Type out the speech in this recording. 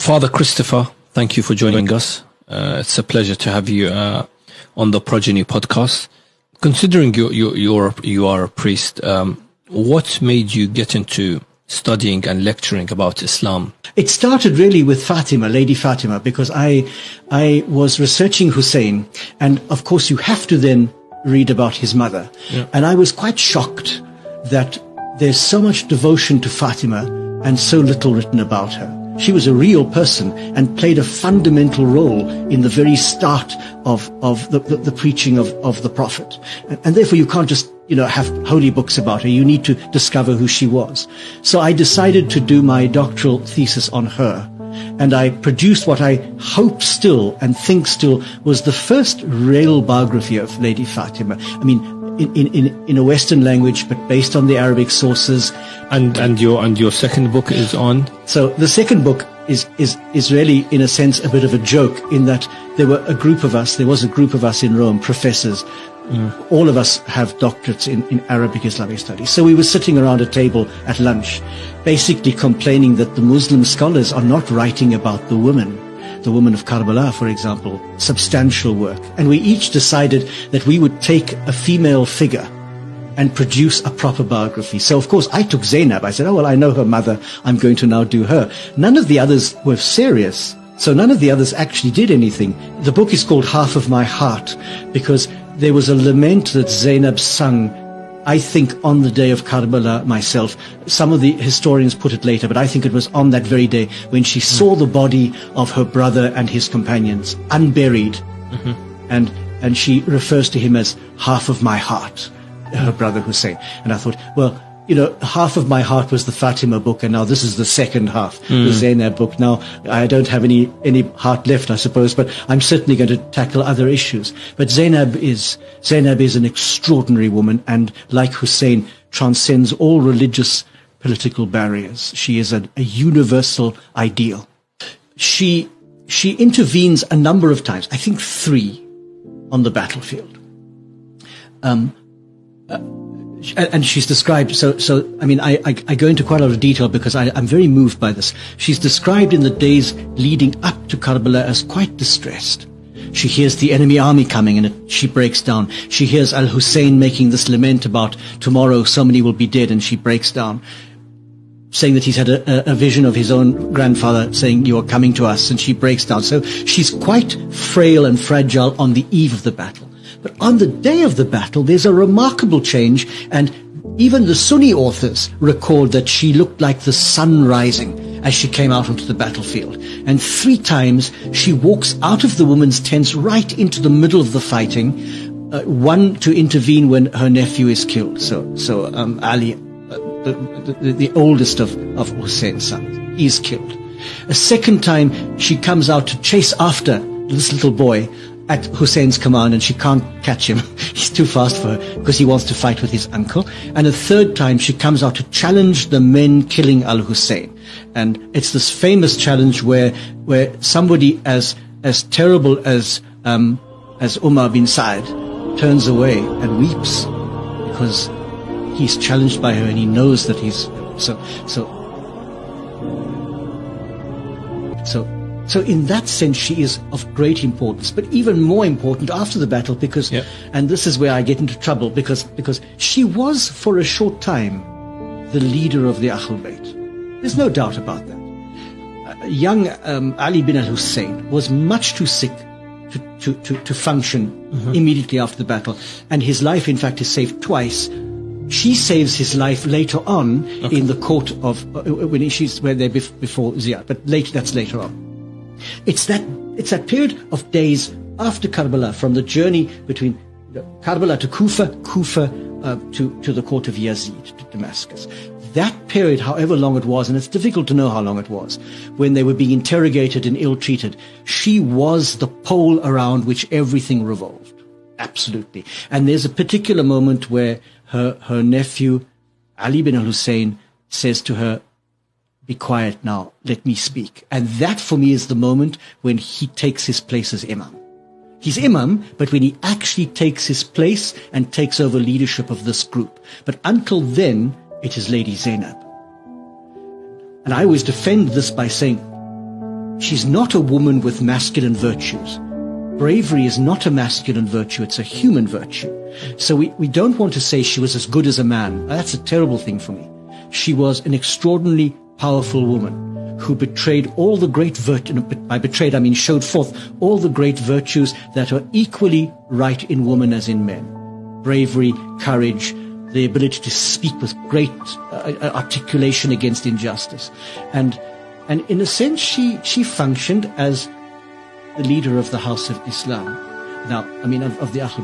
Father Christopher, thank you for joining us. It's a pleasure to have you on the Progeny podcast. Considering you are a priest, what made you get into studying and lecturing about Islam? It started really with Fatima, Lady Fatima, because I was researching Hussein, and of course you have to then read about his mother. Yeah. And I was quite shocked that there's so much devotion to Fatima and so little written about her. She was a real person and played a fundamental role in the very start of the preaching of the Prophet. And therefore you can't just, have holy books about her. You need to discover who she was. So I decided to do my doctoral thesis on her. And I produced what I hope still and think still was the first real biography of Lady Fatima. I mean, in a Western language, but based on the Arabic sources. And your second book is on? So the second book is really, in a sense, a bit of a joke, in that there was a group of us in Rome, professors. All of us have doctorates in Arabic Islamic studies. So we were sitting around a table at lunch, basically complaining that the Muslim scholars are not writing about the women of Karbala, for example, substantial work. And we each decided that we would take a female figure and produce a proper biography. So, of course, I took Zainab. I said, I know her mother. I'm going to now do her. None of the others were serious. So none of the others actually did anything. The book is called Half of My Heart because there was a lament that Zainab sung, I think, on the day of Karbala myself. Some of the historians put it later, but I think it was on that very day when she saw the body of her brother and his companions unburied. And she refers to him as half of my heart, her brother Hussein. And I thought, half of my heart was the Fatima book, and now this is the second half, the Zainab book. Now, I don't have any heart left, I suppose, but I'm certainly going to tackle other issues. But Zainab is an extraordinary woman, and like Hussein, transcends all religious, political barriers. She is a universal ideal. She intervenes a number of times, I think 3, on the battlefield. And she's described, I go into quite a lot of detail because I'm very moved by this. She's described in the days leading up to Karbala as quite distressed. She hears the enemy army coming and she breaks down. She hears Al-Hussein making this lament about tomorrow so many will be dead, and she breaks down, saying that he's had a vision of his own grandfather saying, you are coming to us, and she breaks down. So she's quite frail and fragile on the eve of the battle. But on the day of the battle, there's a remarkable change, and even the Sunni authors record that she looked like the sun rising as she came out onto the battlefield. And 3 times she walks out of the women's tents right into the middle of the fighting, one to intervene when her nephew is killed. So Ali, the oldest of Hussein's sons, is killed. A second time she comes out to chase after this little boy at Hussein's command, and she can't catch him. He's too fast for her because he wants to fight with his uncle. And a third time she comes out to challenge the men killing Al-Hussein. And it's this famous challenge where somebody as terrible as Umar bin Sa'd turns away and weeps because he's challenged by her and he knows that he's So in that sense, she is of great importance, but even more important after the battle because, and this is where I get into trouble, because she was for a short time the leader of the Ahl Bayt. There's no doubt about that. Young Ali bin al-Hussein was much too sick to function immediately after the battle, and his life, in fact, is saved twice. She saves his life later on in the court of when they're before Ziyad, but that's later on. It's that period of days after Karbala, from the journey between Karbala to Kufa to the court of Yazid, to Damascus. That period, however long it was, and it's difficult to know how long it was, when they were being interrogated and ill-treated, she was the pole around which everything revolved. Absolutely. And there's a particular moment where her nephew, Ali bin al-Hussein, says to her, be quiet now, let me speak. And that for me is the moment when he takes his place as Imam. He's Imam, but when he actually takes his place and takes over leadership of this group. But until then, it is Lady Zainab. And I always defend this by saying, she's not a woman with masculine virtues. Bravery is not a masculine virtue, it's a human virtue. So we don't want to say she was as good as a man. That's a terrible thing for me. She was an extraordinarily powerful woman who betrayed all the great virtues, by betrayed I mean showed forth all the great virtues that are equally right in women as in men. Bravery, courage, the ability to speak with great articulation against injustice. And in a sense, she functioned as the leader of the House of Islam. Now, I mean, of the Ahl